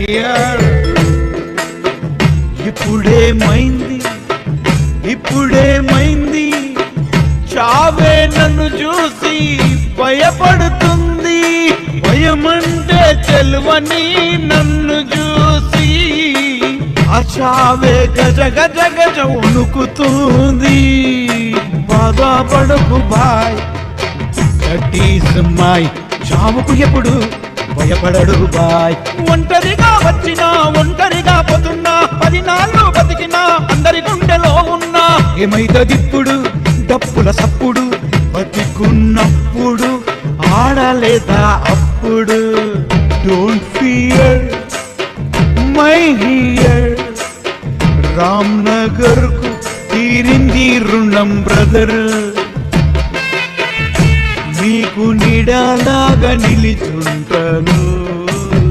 Here. ఇప్పుడేమైంది చావే నన్ను చూసి భయపడుతుంది. భయమంటే చెలువని నన్ను చూసి ఆ చావే గజ గజ గజ వణుకుతుంది. బాధపడకు బాయ్, దట్ ఈస్ మై. చావుకు ఎప్పుడు భయపడడు బాయ్. ఒంటరిగా వచ్చినా ఒంటరిగా పోతున్నా, 10 నాళ్ళు బతికినా అందరి గుండెలో ఉన్నా. ఏమైతదిప్పుడు డప్పుల సప్పుడు, బతికున్నప్పుడు ఆడలేదా అప్పుడు. Don't fear my here. Ram Nagar కు తీరింది రుణం బ్రదర్. నీకు నీడలాగా నిలిచుంటాను.